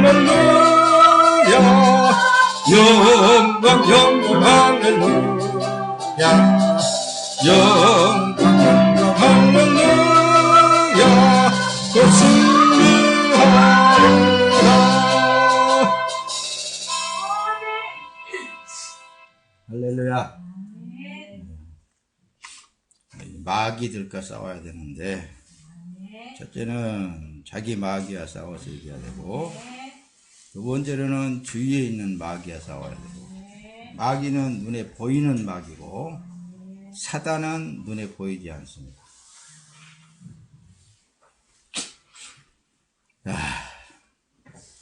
할렐루야. 영광 영광 할렐루야. 영광 영광 할렐루야. 또 승리하리라. 할렐루야. 마귀들과 싸워야 되는데, 첫째는 자기 마귀와 싸워서 이겨야 되고, 두 번째로는 주위에 있는 마귀와 싸워야 되고, 마귀는 눈에 보이는 마귀고 사단은 눈에 보이지 않습니다.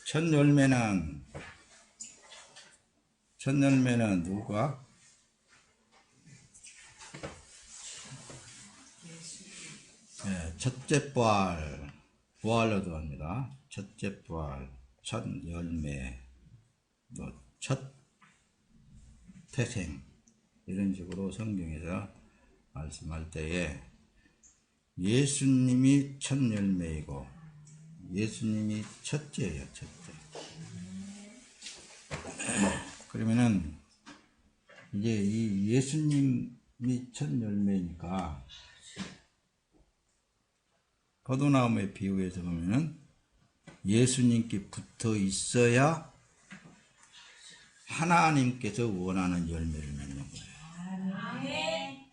첫 열매는 누가? 네, 첫째 부활로 들어갑니다. 첫째 부활, 첫 열매, 또 첫 태생, 이런 식으로 성경에서 말씀할 때에 예수님이 첫 열매이고 예수님이 첫째예요. 첫째. 그러면은 이제 이 예수님이 첫 열매니까 포도나무의 비유에서 보면은 예수님께 붙어 있어야 하나님께서 원하는 열매를 맺는 거예요.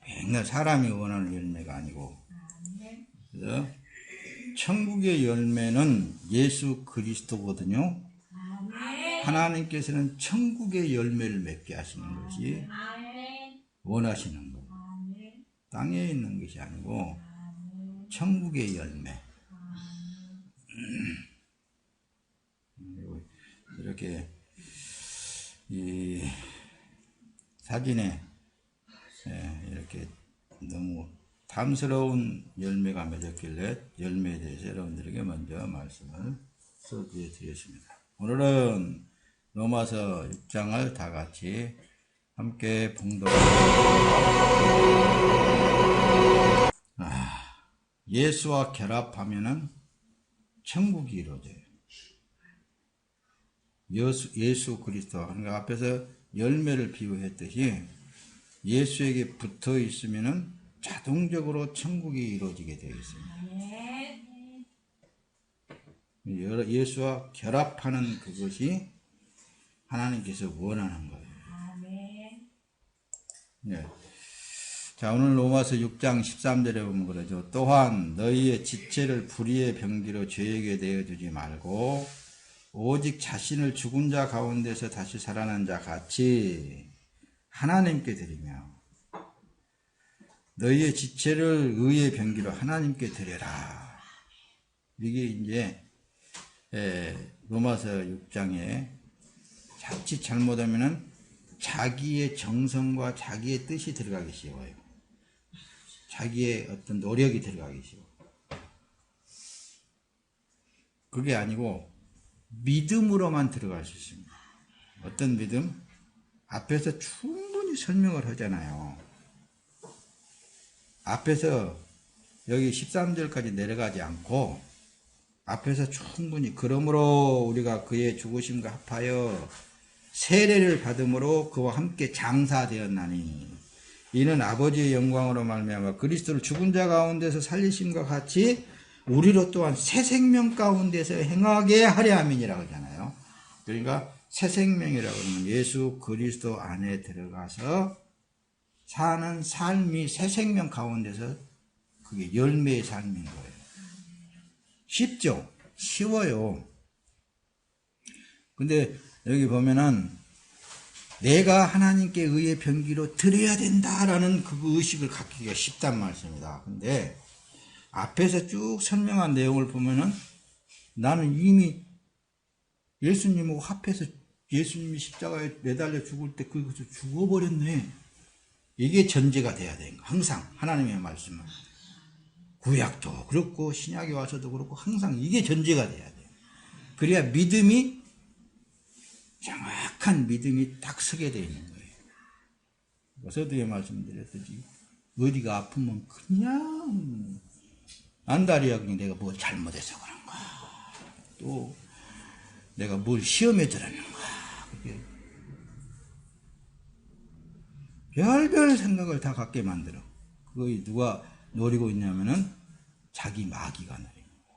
맨날 사람이 원하는 열매가 아니고. 그래서 천국의 열매는 예수 그리스도거든요. 하나님께서는 천국의 열매를 맺게 하시는 것이 원하시는 거예요. 땅에 있는 것이 아니고 천국의 열매. 이렇게 이 사진에 이렇게 너무 탐스러운 열매가 맺었길래 열매에 대해서 여러분들에게 먼저 말씀을 써드려 드렸습니다. 오늘은 로마서 6장을 다 같이 함께 봉독합니다. 예수와 결합하면은 천국이 이루어져요. 예수 그리스도, 그러니까 앞에서 열매를 비유했듯이 예수에게 붙어 있으면은 자동적으로 천국이 이루어지게 되어 있습니다. 예수와 결합하는 그것이 하나님께서 원하는 거예요. 네. 자, 오늘 로마서 6장 13절에 보면 그러죠. 또한 너희의 지체를 불의의 병기로 죄에게 내어주지 말고 오직 자신을 죽은 자 가운데서 다시 살아난 자 같이 하나님께 드리며 너희의 지체를 의의 병기로 하나님께 드려라. 이게 이제 로마서 6장에 자칫 잘못하면은 자기의 정성과 자기의 뜻이 들어가기 쉬워요. 자기의 어떤 노력이 들어가기 쉬워. 그게 아니고 믿음으로만 들어갈 수 있습니다. 어떤 믿음? 앞에서 충분히 설명을 하잖아요. 앞에서 여기 13절까지 내려가지 않고 앞에서 충분히 그러므로 우리가 그의 죽으심과 합하여 세례를 받음으로 그와 함께 장사되었나니 이는 아버지의 영광으로 말미암아 그리스도를 죽은 자 가운데서 살리심과 같이 우리로 또한 새 생명 가운데서 행하게 하려 함이니라 하잖아요. 그러니까 새 생명이라고 하면 예수 그리스도 안에 들어가서 사는 삶이 새 생명 가운데서 그게 열매의 삶인 거예요. 쉽죠? 쉬워요. 근데 여기 보면은 내가 하나님께 의의 병기로 드려야 된다라는 그 의식을 갖기가 쉽단 말씀입니다. 근데 앞에서 쭉 설명한 내용을 보면은 나는 이미 예수님하고 합해서 예수님이 십자가에 매달려 죽을 때 그것을 죽어버렸네. 이게 전제가 돼야 되는 거예요. 항상 하나님의 말씀은 구약도 그렇고 신약에 와서도 그렇고 항상 이게 전제가 돼야 돼요. 그래야 믿음이 정확한 믿음이 딱 서게 되어 있는 거예요. 어서도에 말씀드렸듯이 어디가 아프면 그냥 안달이야. 그냥 내가 뭘 잘못해서 그런가. 또 내가 뭘 시험에 들었는가. 별별 생각을 다 갖게 만들어. 그거 누가 노리고 있냐면은 자기 마귀가 노리는 거야.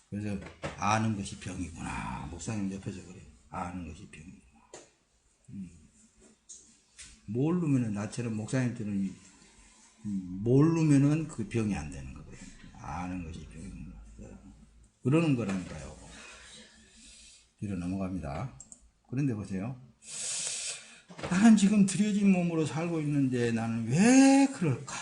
그래서 아는 것이 병이구나. 목사님 옆에서 그래. 아는 것이 병이구나. 모르면은 나처럼 목사님들은 모르면은 그 병이 안 되는 거거든요. 아는 것이 병이구나. 그러는 거라니까요. 뒤로 넘어갑니다. 그런데 보세요. 나는 지금 들여진 몸으로 살고 있는데 나는 왜 그럴까?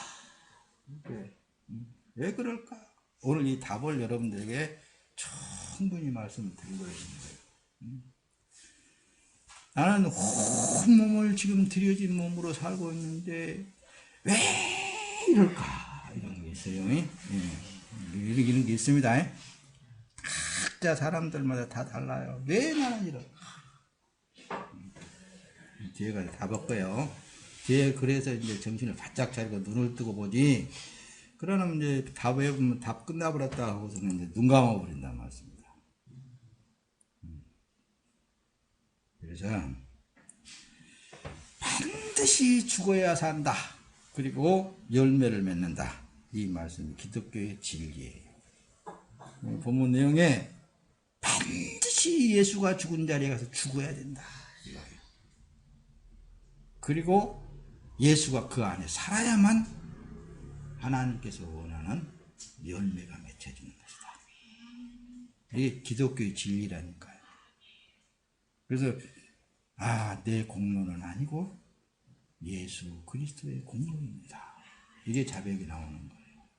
왜 그럴까? 오늘 이 답을 여러분들에게 충분히 말씀을 드리고 있는 거예요. 나는 온몸을 지금 들여진 몸으로 살고 있는데 왜 이럴까? 이런 게 있어요. 이런 게 있습니다. 각자 사람들마다 다 달라요. 왜 나는 이럴까? 뒤에가 다 벗고요. 뒤에 그래서 이제 정신을 바짝 차리고 눈을 뜨고 보지. 그러면 이제 답 외우면 답 끝나버렸다 하고서는 이제 눈 감아버린단 말씀입니다. 그래서 반드시 죽어야 산다. 그리고 열매를 맺는다. 이 말씀이 기독교의 진리예요. 본문 내용에 반드시 예수가 죽은 자리에 가서 죽어야 된다. 그리고 예수가 그 안에 살아야만 하나님께서 원하는 열매가 맺혀지는 것이다. 이게 기독교의 진리라니까요. 그래서 내 공로는 아니고 예수 그리스도의 공로입니다. 이게 자백이 나오는 거예요.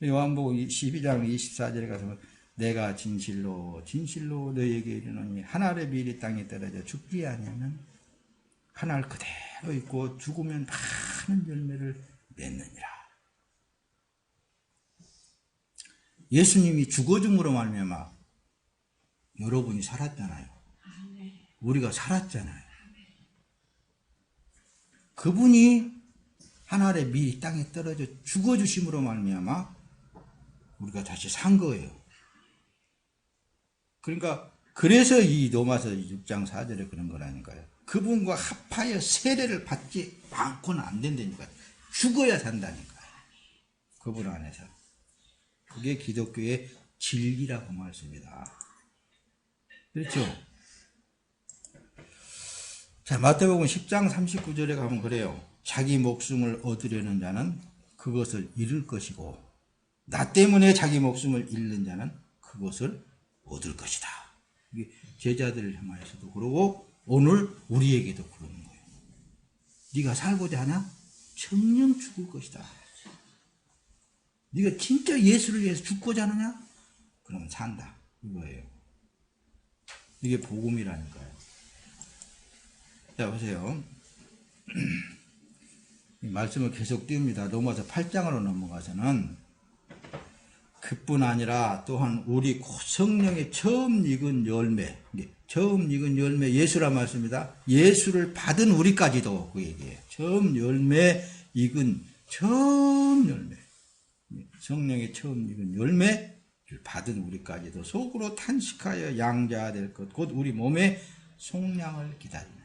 요한복음 12장 24절에 가서 내가 진실로 너희에게 이르노니 한 알의 밀이 땅에 떨어져 죽지 아니하면 한 알 그대로 있고 죽으면 많은 열매를 맺느니라. 예수님이 죽어줌으로 말미암아 여러분이 살았잖아요. 우리가 살았잖아요. 그분이 한 알의 밀이 땅에 떨어져 죽어주심으로 말미암아 우리가 다시 산 거예요. 그러니까 그래서 이 로마서 6장 4절에 그런 거라니까요. 그분과 합하여 세례를 받지 않고는 안 된다니까요. 죽어야 산다니까요. 그분 안에서. 그게 기독교의 진리라고 말씀입니다. 그렇죠? 자, 마태복음 10장 39절에 가면 그래요. 자기 목숨을 얻으려는 자는 그것을 잃을 것이고 나 때문에 자기 목숨을 잃는 자는 그것을 얻을 것이다. 이게 제자들을 향하여서도 그러고 오늘 우리에게도 그러는 거예요. 네가 살고자 하냐? 정녕 죽을 것이다. 네가 진짜 예수를 위해서 죽고자 하느냐? 그러면 산다. 이거예요. 이게 복음이라니까요. 자, 보세요. 이 말씀을 계속 띄웁니다. 로마서 8장으로 넘어가서는 그뿐 아니라 또한 우리 성령의 처음 익은 열매, 처음 익은 열매 예수란 말씀입니다. 예수를 받은 우리까지도 그 얘기예요. 처음 열매 익은 처음 열매, 성령의 처음 익은 열매를 받은 우리까지도 속으로 탄식하여 양자될 것, 곧 우리 몸의 속량을 기다리느니라.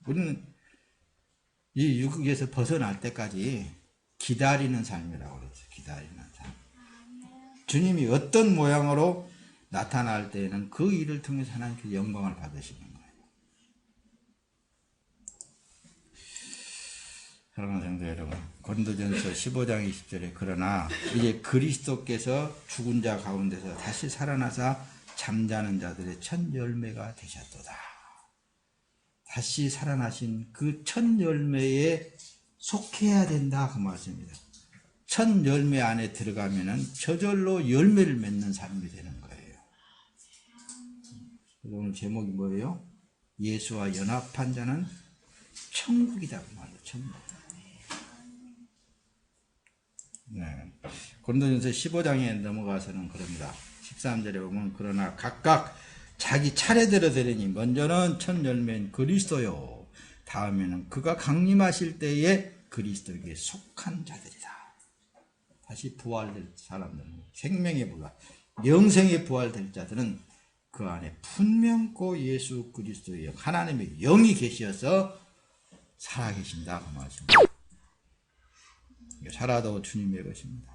우리는 이 육에서 벗어날 때까지 기다리는 삶이라고 그랬죠. 기다리는 삶. 주님이 어떤 모양으로 나타날 때에는 그 일을 통해서 하나님께 영광을 받으시는 거예요. 사랑하는 성도 여러분, 고린도전서 15장 20절에 그러나 이제 그리스도께서 죽은 자 가운데서 다시 살아나사 잠자는 자들의 첫 열매가 되셨도다. 다시 살아나신 그 첫 열매에 속해야 된다 그 말씀입니다. 첫 열매 안에 들어가면은 저절로 열매를 맺는 삶이 되는 거예요. 오늘 제목이 뭐예요? 예수와 연합한 자는 천국이다 그 말이에요. 천국. 네. 고린도전서 15장에 넘어가서는 그럽니다. 13절에 보면 그러나 각각 자기 차례대로 되리니 먼저는 첫 열매인 그리스도요. 다음에는 그가 강림하실 때에 그리스도에게 속한 자들이다. 다시 부활될 사람들은, 생명의 부활, 영생의 부활될 자들은 그 안에 분명코 예수 그리스도의 영, 하나님의 영이 계셔서 살아계신다 그 말씀입니다. 살아도 주님의 것입니다.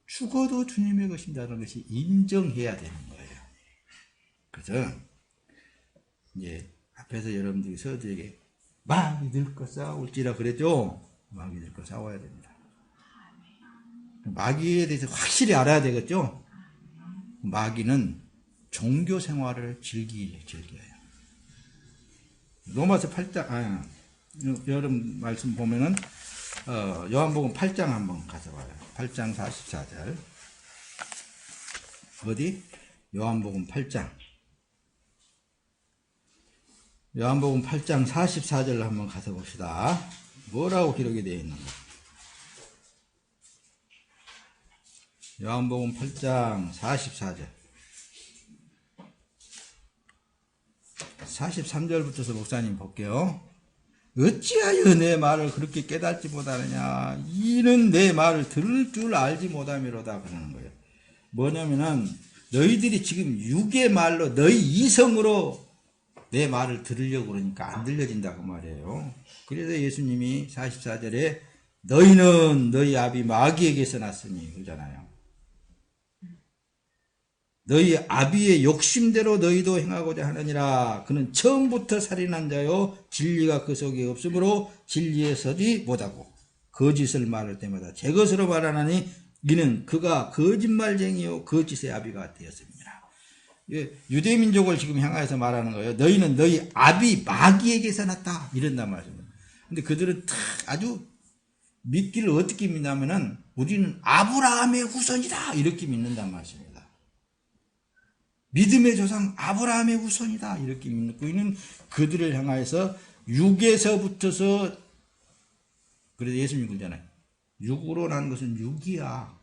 죽어도 주님의 것입니다라는 것이 인정해야 되는 거예요. 그래서 이제 앞에서 여러분들이 서두에게 마귀 들고 싸울지라 그랬죠. 마귀 들고 싸워야 됩니다. 마귀에 대해서 확실히 알아야 되겠죠. 마귀는 종교 생활을 즐겨요. 로마서 8장, 여러분 말씀 보면은, 요한복음 8장 한번 가서 봐요. 8장 44절. 어디? 요한복음 8장. 요한복음 8장 44절 한번 가서 봅시다. 뭐라고 기록이 되어 있는가? 요한복음 8장 44절. 43절부터서 목사님 볼게요. 어찌하여 내 말을 그렇게 깨닫지 못하느냐? 이는 내 말을 들을 줄 알지 못함이로다 그러는 거예요. 뭐냐면은 너희들이 지금 육의 말로 너희 이성으로 내 말을 들으려고 그러니까 안 들려진다고 말이에요. 그래서 예수님이 44절에 너희는 너희 아비 마귀에게서 났으니 그러잖아요. 너희 아비의 욕심대로 너희도 행하고자 하느니라. 그는 처음부터 살인한 자요 진리가 그 속에 없으므로 진리에 서지 못하고 거짓을 말할 때마다 제 것으로 말하나니 이는 그가 거짓말쟁이요 거짓의 아비가 되었습니다. 유대민족을 지금 향하여서 말하는 거예요. 너희는 너희 아비 마귀에게서 났다 이런단 말입니다. 근데 그들은 아주 믿기를 어떻게 믿냐면은 우리는 아브라함의 후손이다 이렇게 믿는단 말씀입니다. 믿음의 조상 아브라함의 후손이다 이렇게 믿고 있는 그들을 향하여서 육에서부터서, 그래서 예수님이 그러잖아요. 육으로 난 것은 육이야,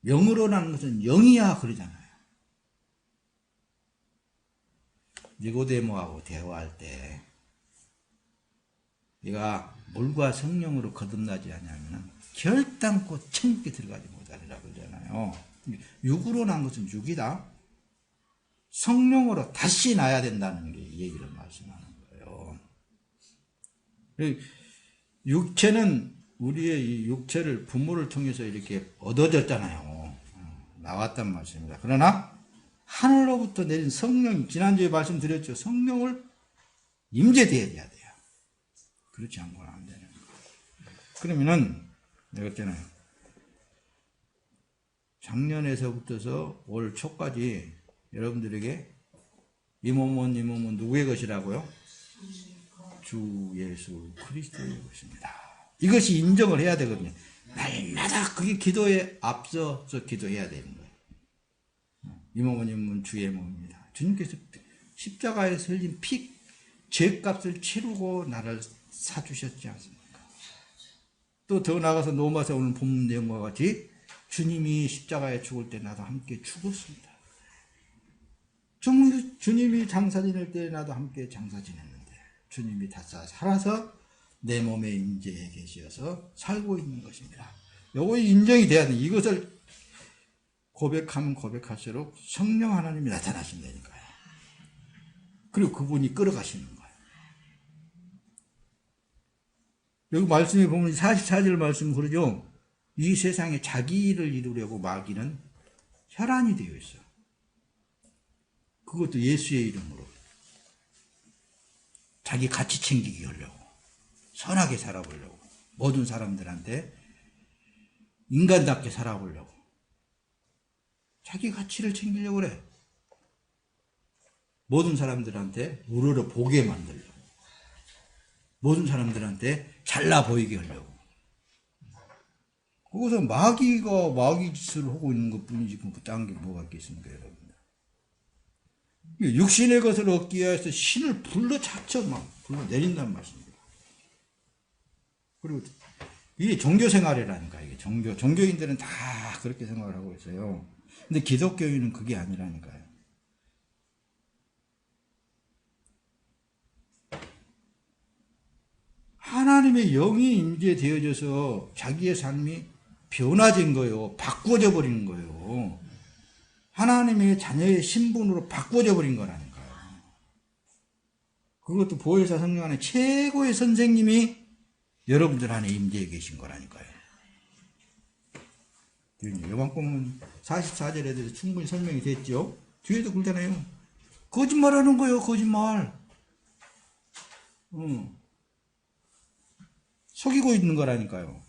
영으로 난 것은 영이야 그러잖아요. 니고데모하고 대화할 때 네가 물과 성령으로 거듭나지 않으면 결단코 천국에 들어가지 못하리라 그러잖아요. 육으로 난 것은 육이다. 성령으로 다시 나야 된다는 게 얘기를 말씀하는 거예요. 육체는 우리의 이 육체를 부모를 통해서 이렇게 얻어졌잖아요. 나왔단 말씀입니다. 그러나 하늘로부터 내린 성령, 지난주에 말씀드렸죠. 성령을 임재되어야 돼요. 그렇지 않고는 안 되는 거예요. 그러면은 내가 있잖아요. 작년에서부터서 올 초까지 여러분들에게 이 몸은 누구의 것이라고요? 주 예수 그리스도의 것입니다. 이것이 인정을 해야 되거든요. 날마다 그게 기도에 앞서서 기도해야 되는 거예요. 이 몸은 주의 몸입니다. 주님께서 십자가에 흘린 피, 죄값을 치르고 나를 사주셨지 않습니까? 또 더 나아가서 로마서 오늘 본문 내용과 같이 주님이 십자가에 죽을 때 나도 함께 죽었습니다. 주님이 장사 지낼 때 나도 함께 장사 지냈는데 주님이 다 살아서 내 몸에 임재해 계셔서 살고 있는 것입니다. 요거 인정이 돼야 돼. 이것을 고백하면 고백할수록 성령 하나님이 나타나신다니까요. 그리고 그분이 끌어가시는 거예요. 여기 말씀에 보면 44절 말씀 그러죠. 이 세상에 자기 일을 이루려고 마귀는 혈안이 되어 있어. 그것도 예수의 이름으로. 자기 가치 챙기기 하려고. 선하게 살아보려고. 모든 사람들한테 인간답게 살아보려고. 자기 가치를 챙기려고 그래. 모든 사람들한테 우러러 보게 만들려고. 모든 사람들한테 잘나 보이게 하려고. 거기서 마귀가 마귀 짓을 하고 있는 것 뿐이지, 딴 게 뭐가 있겠습니까, 여러분? 육신의 것을 얻기 위해서 신을 불러 잡쳐 내린다는 말씀입니다. 그리고 이게 종교 생활이라니까, 이게 종교인들은 다 그렇게 생각을 하고 있어요. 근데 기독교인은 그게 아니라니까요. 하나님의 영이 임재되어져서 자기의 삶이 변화된 거예요. 바꾸어져 버리는 거예요. 하나님의 자녀의 신분으로 바꾸어져 버린 거라니까요. 그것도 보혜사 성령 안에 최고의 선생님이 여러분들 안에 임재해 계신 거라니까요. 요한복음 44절에 대해서 충분히 설명이 됐죠. 뒤에도 그러잖아요. 거짓말하는 거예요. 거짓말. 속이고 있는 거라니까요.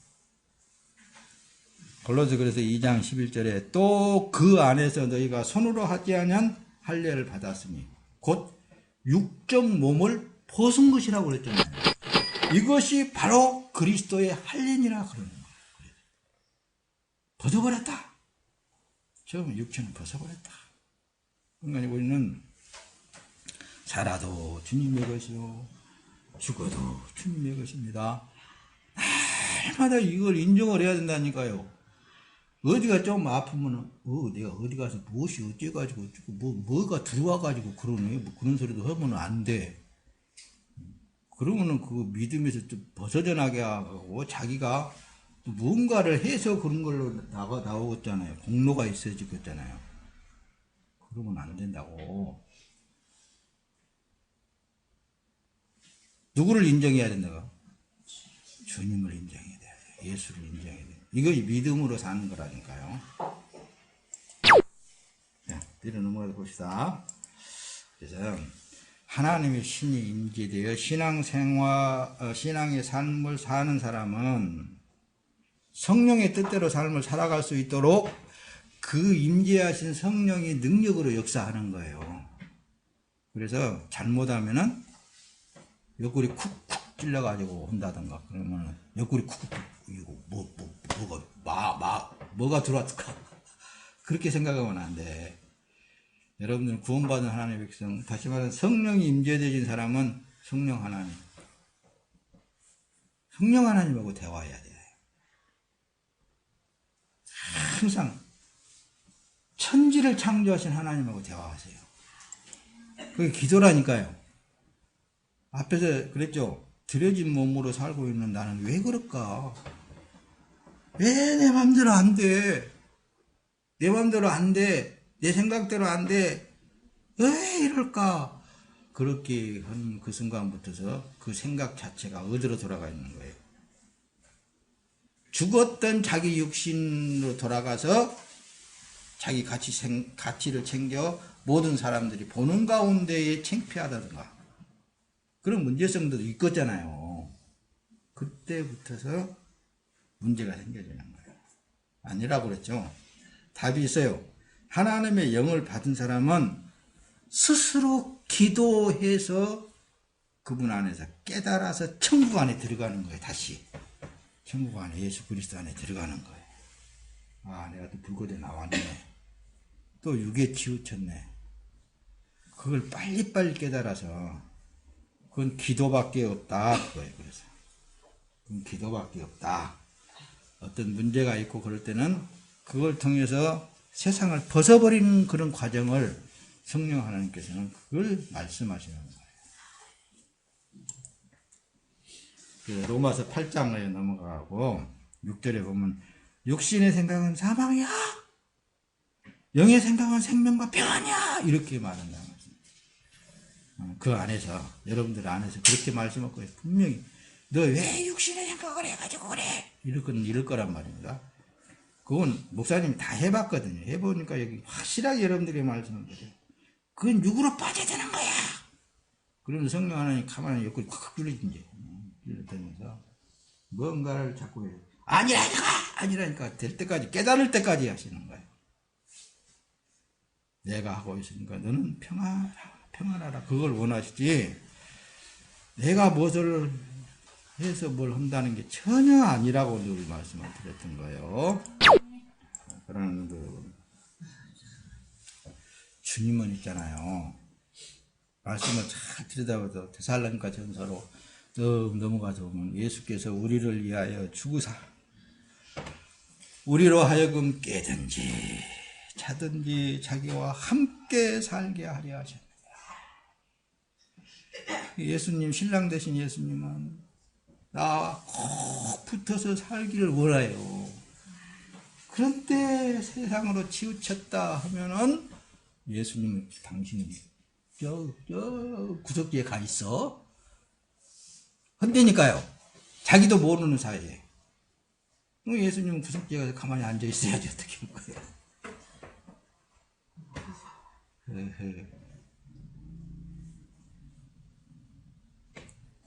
골로새 그래서 2장 11절에 또 그 안에서 너희가 손으로 하지 아니한 할례를 받았으니 곧 육적 몸을 벗은 것이라고 그랬잖아요. 이것이 바로 그리스도의 할례니라 그러는 거예요. 벗어버렸다. 처음 육체는 벗어버렸다. 그러니까 우리는 살아도 주님의 것이요 죽어도 주님의 것입니다. 날마다 이걸 인정을 해야 된다니까요. 어디가 좀 아프면은 내가 어디 가서 무엇이 어째가지고 뭐가 들어와가지고 그러네 그런 소리도 하면 안 돼. 그러면은 그 믿음에서 좀 벗어져 나게 하고 자기가 또 무언가를 해서 그런 걸로 나오겠잖아요. 공로가 있어지겠잖아요. 그러면 안 된다고. 누구를 인정해야 된다고? 주님을 인정해야 돼요. 예수를 인정해야 돼요. 이거 믿음으로 사는 거라니까요. 자, 뒤로 넘어가 봅시다. 그래서 하나님의 신이 임재되어 신앙의 삶을 사는 사람은 성령의 뜻대로 삶을 살아갈 수 있도록 그 임재하신 성령의 능력으로 역사하는 거예요. 그래서 잘못하면은 옆구리 쿡쿡 찔러가지고 혼다던가 그러면 옆구리 쿡쿡 이거 뭐가 들어왔을까 그렇게 생각하면 안 돼. 여러분들 구원받은 하나님의 백성, 다시 말하면 성령이 임재되신 사람은 성령 하나님하고 대화해야 돼. 항상 천지를 창조하신 하나님하고 대화하세요. 그게 기도라니까요. 앞에서 그랬죠. 들여진 몸으로 살고 있는 나는 왜 그럴까? 왜 내 맘대로 안 돼? 내 맘대로 안 돼? 내 생각대로 안 돼? 왜 이럴까? 그렇게 한 그 순간부터서 그 생각 자체가 어디로 돌아가 있는 거예요? 죽었던 자기 육신으로 돌아가서 자기 가치를 챙겨 모든 사람들이 보는 가운데에 창피하다든가 그런 문제성도 있겠잖아요. 그때부터서 문제가 생겨지는 거예요. 아니라고 그랬죠. 답이 있어요. 하나님의 영을 받은 사람은 스스로 기도해서 그분 안에서 깨달아서 천국 안에 들어가는 거예요. 다시 천국 안에 예수 그리스도 안에 들어가는 거예요. 아, 내가 또 불고대 나왔네. 또 육에 치우쳤네. 그걸 빨리빨리 깨달아서 그건 기도밖에 없다. 그거예요. 그래서 그건 기도밖에 없다. 어떤 문제가 있고 그럴 때는 그걸 통해서 세상을 벗어버리는 그런 과정을 성령 하나님께서는 그걸 말씀하시는 거예요. 로마서 8장에 넘어가고 6절에 보면 육신의 생각은 사망이야. 영의 생각은 생명과 평안이야. 이렇게 말한다. 그 안에서 여러분들 안에서 그렇게 말씀하고 분명히 너 왜 육신의 생각을 해가지고 그래? 이럴 거란 말입니다. 그건 목사님이 다 해봤거든요. 해보니까 여기 확실하게 여러분들이 말씀한 거죠. 그건 육으로 빠져야 되는 거야. 그러면 성령 하나님 가만히 옆구리 콱 뚫리지. 뚫렸다면서 뭔가를 자꾸 해요. 아니라니까 될 때까지 깨달을 때까지 하시는 거예요. 내가 하고 있으니까 너는 평안하라. 그걸 원하시지. 내가 무엇을 해서 뭘 한다는 게 전혀 아니라고 늘 말씀을 드렸던 거예요. 그러는 주님은 있잖아요. 말씀을 잘 들여다봐도 데살로니가 전서로 넘어가서 보면 예수께서 우리를 위하여 죽으사 우리로 하여금 깨든지 자든지 자기와 함께 살게 하려 하셨느니라. 예수님, 신랑 되신 예수님은 나와 꼭 붙어서 살기를 원해요. 그런데 세상으로 치우쳤다 하면은 예수님은 당신이 저 구석지에 가 있어. 헌데니까요. 자기도 모르는 사이에. 예수님은 구석지에 가서 가만히 앉아 있어야지 어떻게 할 거예요.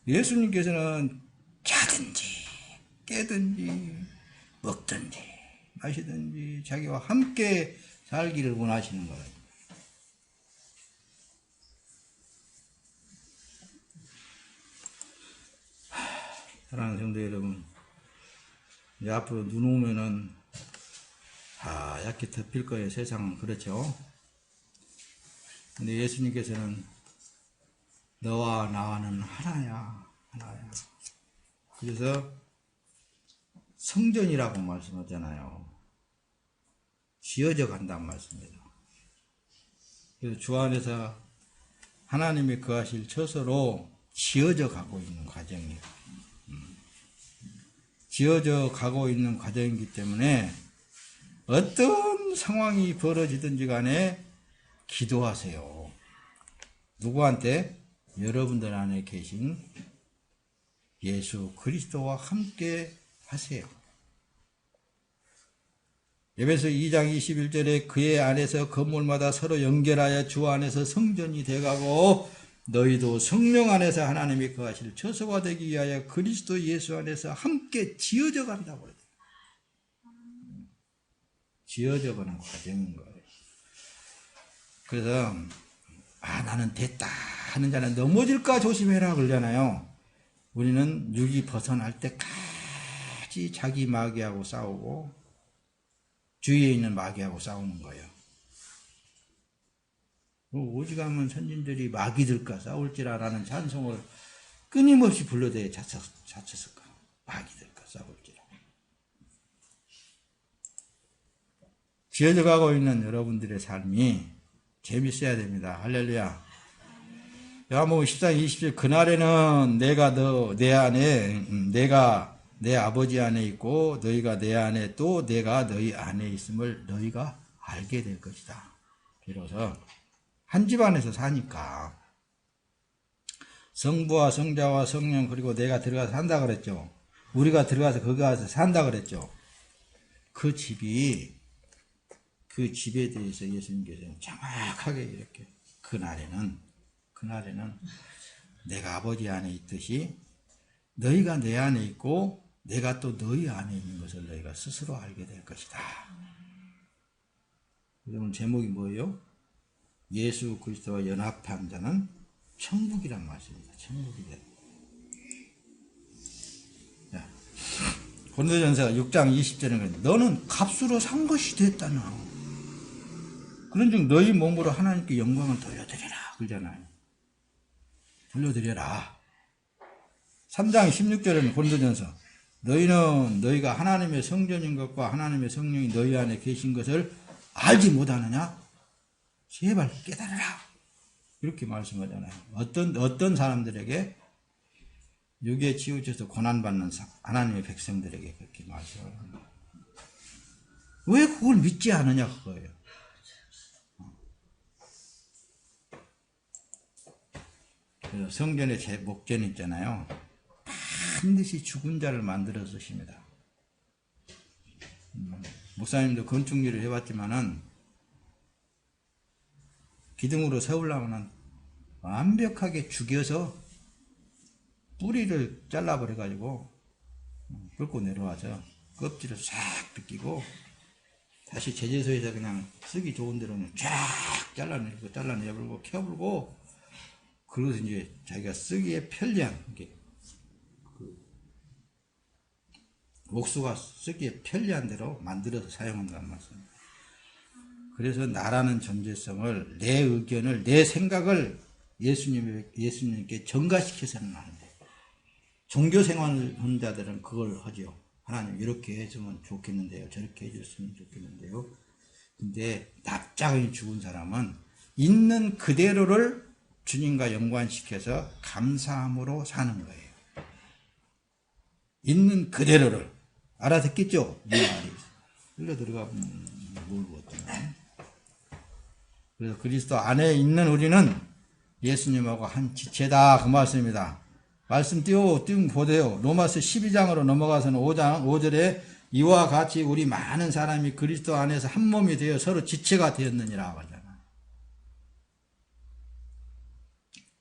예수님께서는 자든지 깨든지 먹든지 마시든지 자기와 함께 살기를 원하시는 거예요. 사랑하는 성도 여러분, 이제 앞으로 눈 오면은 하얗게 덮일 거예요. 세상은 그렇죠. 근데 예수님께서는 너와 나와는 하나야. 그래서 성전이라고 말씀하잖아요. 지어져 간다는 말씀입니다. 그래서 주 안에서 하나님이 거하실 처소로 지어져 가고 있는 과정이에요. 지어져 가고 있는 과정이기 때문에 어떤 상황이 벌어지든지 간에 기도하세요. 누구한테? 여러분들 안에 계신 예수 그리스도와 함께 하세요. 에베소 2장 21절에 그의 안에서 건물마다 서로 연결하여 주 안에서 성전이 되가고 너희도 성령 안에서 하나님이 거하실 처소가 되기 위하여 그리스도 예수 안에서 함께 지어져 간다고 그래요. 지어져 가는 과정인 거예요. 그래서 나는 됐다 하는 자는 넘어질까 조심해라 그러잖아요. 우리는 육이 벗어날 때까지 자기 마귀하고 싸우고 주위에 있는 마귀하고 싸우는 거예요. 오직하면 선진들이 마귀들과 싸울지라라는 찬송을 끊임없이 불러대에 자쳤을까. 마귀들과 싸울지라. 지어져 가고 있는 여러분들의 삶이 재밌어야 됩니다. 할렐루야. 요한복음 14장 20절 그날에는 내가 내 안에 내가 내 아버지 안에 있고 너희가 내 안에 또 내가 너희 안에 있음을 너희가 알게 될 것이다. 비로소 한 집안에서 사니까 성부와 성자와 성령 그리고 내가 들어가서 산다 그랬죠. 우리가 들어가서 거기 가서 산다 그랬죠. 그 집에 대해서 예수님께서는 정확하게 이렇게 그날에는 내가 아버지 안에 있듯이 너희가 내 안에 있고 내가 또 너희 안에 있는 것을 너희가 스스로 알게 될 것이다. 여러분 제목이 뭐예요? 예수 그리스도와 연합한 자는 천국이란 말씀입니다. 천국이다. 고린도전서 6장 20절에 너는 값으로 산 것이 됐다나. 그런즉 너희 몸으로 하나님께 영광을 돌려드리라 그러잖아요. 돌려드려라. 3장 16절에는 고린도전서 너희는 너희가 하나님의 성전인 것과 하나님의 성령이 너희 안에 계신 것을 알지 못하느냐? 제발 깨달으라. 이렇게 말씀하잖아요. 어떤 사람들에게 육에 치우쳐서 고난받는 하나님의 백성들에게 그렇게 말씀합니다. 왜 그걸 믿지 않느냐 그거예요. 그래서 성전의 제 목전 있잖아요. 반드시 죽은 자를 만들어 쓰십니다. 목사님도 건축 일을 해봤지만은 기둥으로 세우려면 완벽하게 죽여서 뿌리를 잘라버려가지고 긁고 내려와서 껍질을 싹 벗기고 다시 제재소에서 그냥 쓰기 좋은 대로는 쫙 잘라내버리고 켜불고 그래서 이제 자기가 쓰기에 편리한 목수가 쓰기에 편리한 대로 만들어서 사용한다는 말씀입니다. 그래서 나라는 존재성을 내 의견을 내 생각을 예수님께 전가시켜서는 안 돼. 종교 생활을 하는 자들은 그걸 하죠. 하나님 이렇게 해주면 좋겠는데요. 저렇게 해줬으면 좋겠는데요. 근데 납작하게 죽은 사람은 있는 그대로를 주님과 연관시켜서 감사함으로 사는 거예요. 있는 그대로를 알아듣겠죠? 이 말이 흘러 들어가면 모르거든요. 그래서 그리스도 안에 있는 우리는 예수님하고 한 지체다 그 말씀입니다. 말씀 띄우면 보세요. 로마서 12장으로 넘어가서는 5절에 이와 같이 우리 많은 사람이 그리스도 안에서 한 몸이 되어 서로 지체가 되었느니라 하잖아.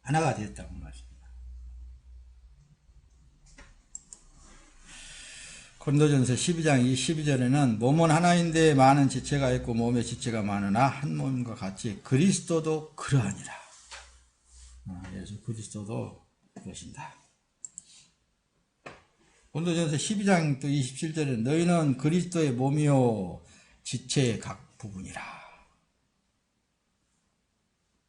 하나가 되었다고 말씀입니다. 고린도전서 12장 12절에는 몸은 하나인데 많은 지체가 있고 몸에 지체가 많으나 한 몸과 같이 그리스도도 그러하니라. 예수 그리스도도 그러신다. 고린도전서 12장 또 27절에 너희는 그리스도의 몸이요 지체의 각 부분이라.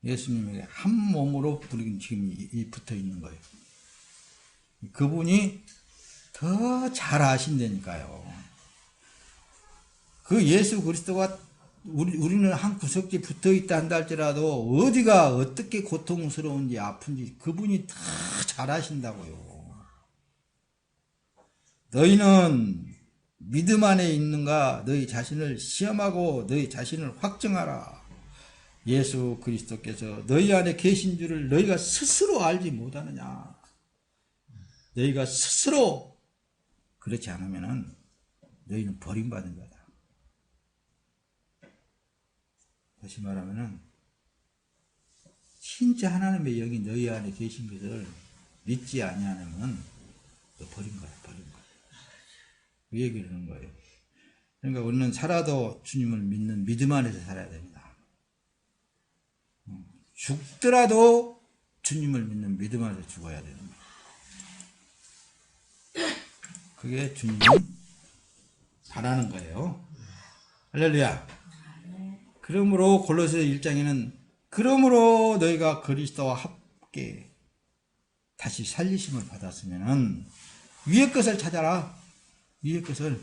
예수님에게 한 몸으로 우리 지금 붙어 있는 거예요. 그분이 더 잘 아신다니까요. 그 예수 그리스도가 우리는 한 구석지에 붙어 있다 한다 할지라도 어디가 어떻게 고통스러운지 아픈지 그분이 다 잘 아신다고요. 너희는 믿음 안에 있는가 너희 자신을 시험하고 너희 자신을 확증하라. 예수 그리스도께서 너희 안에 계신 줄을 너희가 스스로 알지 못하느냐. 너희가 스스로 그렇지 않으면 너희는 버림받은 거다. 다시 말하면 진짜 하나님의 영이 너희 안에 계신 것을 믿지 아니하면 너 버린 거야. 그 얘기를 하는 거예요. 그러니까 우리는 살아도 주님을 믿는 믿음 안에서 살아야 됩니다. 죽더라도 주님을 믿는 믿음 안에서 죽어야 됩니다. 그게 주님이 바라는 거예요. 할렐루야. 그러므로 골로새 1장에는 그러므로 너희가 그리스도와 함께 다시 살리심을 받았으면 위의 것을 찾아라. 위의 것을.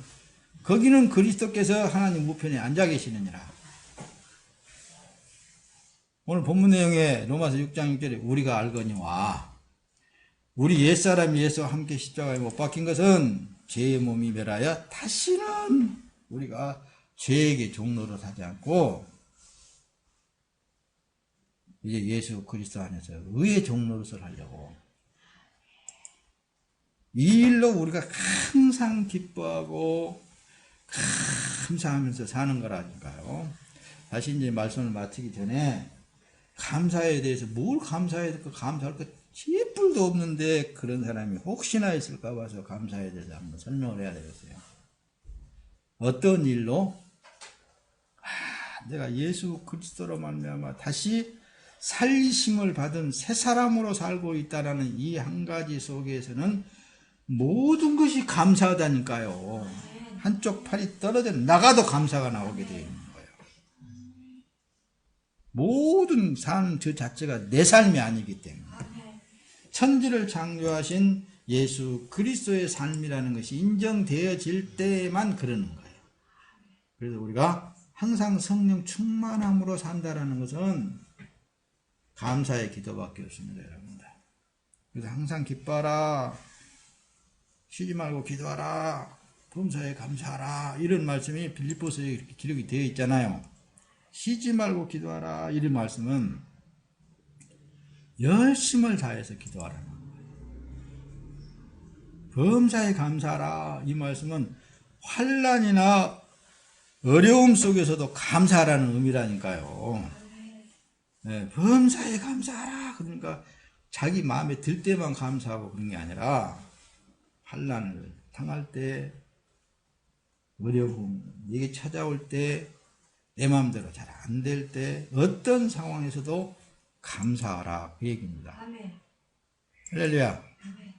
거기는 그리스도께서 하나님 우편에 앉아 계시느니라. 오늘 본문 내용에 로마서 6장 6절에 우리가 알거니와 우리 옛사람이 예수와 함께 십자가에 못 박힌 것은 죄의 몸이 멸하여 다시는 우리가 죄에게 종로를 하지 않고 이제 예수 그리스도 안에서 의의 종로릇을 하려고 이 일로 우리가 항상 기뻐하고 감사하면서 사는 거라니까요. 다시 이제 말씀을 마치기 전에 감사에 대해서 뭘 감사해야 될까 감사할 것 쥐뿔도 없는데 그런 사람이 혹시나 있을까 봐서 감사에 대해서 한번 설명을 해야 되겠어요. 어떤 일로? 내가 예수 그리스도로 말미암아 다시 살리심을 받은 새 사람으로 살고 있다라는 이 한 가지 속에서는 모든 것이 감사하다니까요. 한쪽 팔이 떨어져 나가도 감사가 나오게 되어 있는 거예요. 모든 삶 저 자체가 내 삶이 아니기 때문에 천지를 창조하신 예수 그리스도의 삶이라는 것이 인정되어질 때만 그러는 거예요. 그래서 우리가 항상 성령 충만함으로 산다라는 것은 감사의 기도밖에 없습니다, 여러분들. 그래서 항상 기뻐하라, 쉬지 말고 기도하라, 범사에 감사하라 이런 말씀이 빌립보서에 이렇게 기록이 되어 있잖아요. 쉬지 말고 기도하라 이런 말씀은 열심을 다해서 기도하라는 거예요. 범사에 감사하라 이 말씀은 환난이나 어려움 속에서도 감사하라는 의미라니까요. 네, 범사에 감사하라 그러니까 자기 마음에 들 때만 감사하고 그런 게 아니라 환난을 당할 때 어려움 이게 찾아올 때 내 마음대로 잘 안 될 때 어떤 상황에서도 감사하라 그 얘기입니다. 아멘. 할렐루야. 아멘.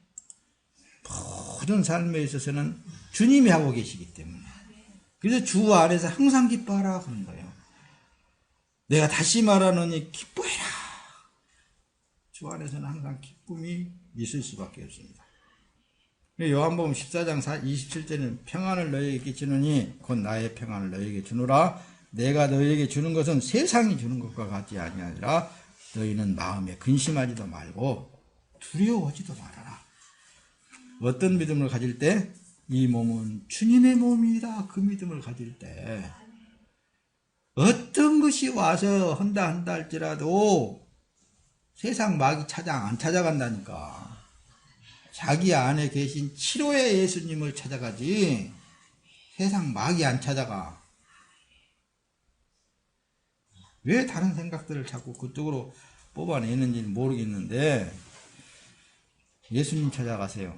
모든 삶에 있어서는 주님이 하고 계시기 때문에 그래서 주 안에서 항상 기뻐하라 그런 거예요. 내가 다시 말하노니 기뻐해라. 주 안에서는 항상 기쁨이 있을 수밖에 없습니다. 요한복음 14장 27절에는 평안을 너희에게 끼치느니 곧 나의 평안을 너희에게 주노라. 내가 너희에게 주는 것은 세상이 주는 것과 같지 아니하니라. 너희는 마음에 근심하지도 말고 두려워하지도 말아라. 어떤 믿음을 가질 때? 이 몸은 주님의 몸이다. 그 믿음을 가질 때 어떤 것이 와서 한다 할지라도 세상 마귀 안 찾아간다니까. 자기 안에 계신 치료의 예수님을 찾아가지 세상 마귀 안 찾아가. 왜 다른 생각들을 자꾸 그쪽으로 뽑아내는지 모르겠는데 예수님 찾아가세요.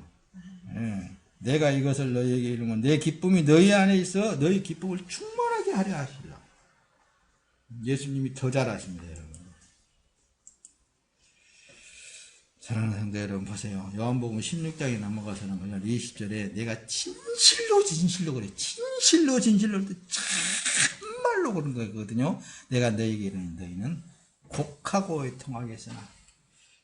예. 내가 이것을 너희에게 이루면 내 기쁨이 너희 안에 있어 너희 기쁨을 충만하게 하려 하시라. 예수님이 더 잘하십니다, 여러분. 사랑하는 성도 여러분, 보세요. 요한복음 16장에 넘어가서는 보면 20절에 내가 진실로 그래. 진실로 참말로 그런 거거든요. 내가 너희에게 이르는 너희는 곡하고 통하겠으나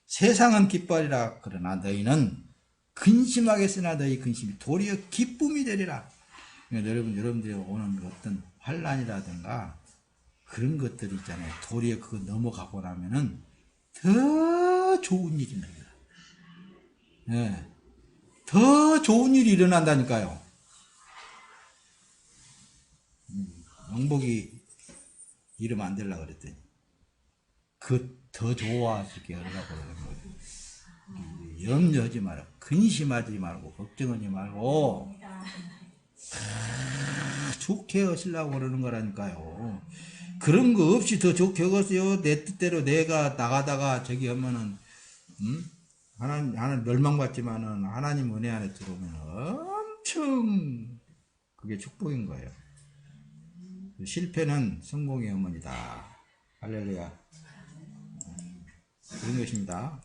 세상은 기뻐하리라. 그러나 너희는 근심하겠으나 너희 근심이 도리어 기쁨이 되리라. 그러니까 여러분들이 오는 어떤 환난이라든가 그런 것들 있잖아요. 도리어 그거 넘어가고 나면은 더 좋은 일입니다. 네. 더 좋은 일이 일어난다니까요. 영복이 이러면 안 되려고 그랬더니 그 더 좋아하시게 하려고 그러는 거예요. 염려하지 마라. 근심하지 말고 걱정하지 말고 좋게 하시려고 그러는 거라니까요. 그런 거 없이 더 좋게 하겠어요. 내 뜻대로 내가 나가다가 저기 하면은 하나님 멸망받지만은 하나님 은혜 안에 들어오면 엄청 그게 축복인 거예요. 실패는 성공의 어머니다. 할렐루야. 그런 것입니다.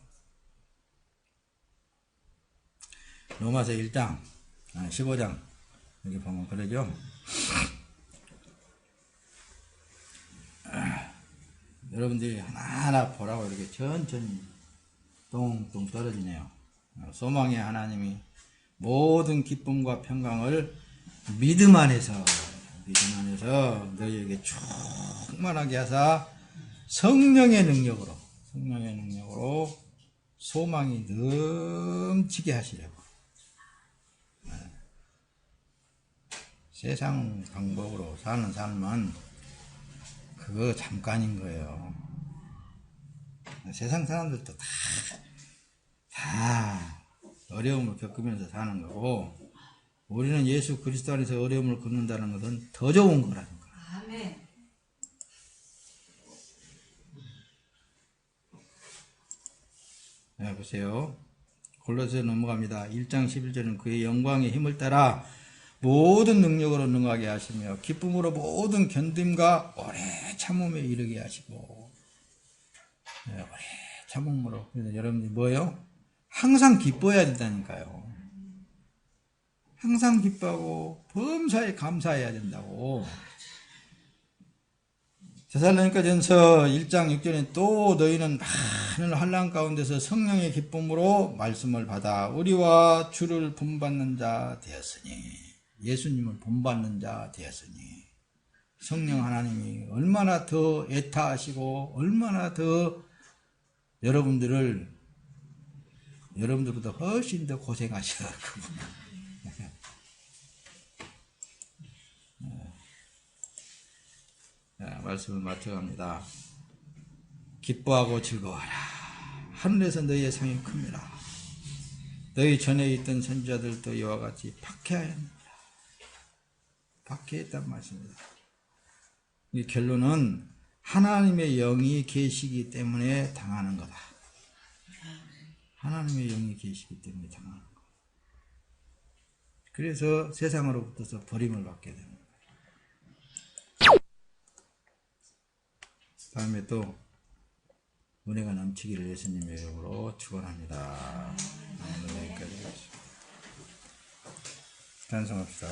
로마서 1장 15장 여기 보면 그러죠. 여러분들이 하나하나 보라고 이렇게 천천히 똥똥 떨어지네요. 소망의 하나님이 모든 기쁨과 평강을 믿음 안에서 너희에게 충만하게 하사 성령의 능력으로 소망이 넘치게 하시려고. 세상 방법으로 사는 삶은 그거 잠깐인 거예요. 세상 사람들도 다 어려움을 겪으면서 사는 거고, 우리는 예수 그리스도 안에서 어려움을 겪는다는 것은 더 좋은 거라니까. 아멘. 네, 보세요. 골로새 넘어갑니다. 1장 11절은 그의 영광의 힘을 따라 모든 능력으로 능하게 하시며 기쁨으로 모든 견딤과 오래 참음에 이르게 하시고. 네, 오래 참음으로. 그래서 여러분이 뭐예요? 항상 기뻐해야 된다니까요. 항상 기뻐하고 범사에 감사해야 된다고. 데살로니가전서 1장 6절에 또 너희는 많은 환난 가운데서 성령의 기쁨으로 말씀을 받아 우리와 주를 본받는 자 되었으니, 예수님을 본받는 자 되었으니, 성령 하나님이 얼마나 더 애타하시고 얼마나 더 여러분들보다 훨씬 더 고생하셔. 말씀을 마쳐갑니다. 기뻐하고 즐거워하라. 하늘에서 너희의 상이 큽니다. 너희 전에 있던 선지자들도 이와 같이 박해하였느니라. 박해했단 말씀입니다. 이 결론은 하나님의 영이 계시기 때문에 당하는 거다. 하나님의 영이 계시기 때문에 당하는 거다. 그래서 세상으로부터서 버림을 받게 됩니다. 다음에 또 은혜가 넘치기를 예수님의 이름으로 축원합니다. 오늘 여기까지 하겠습니다. 찬송합시다.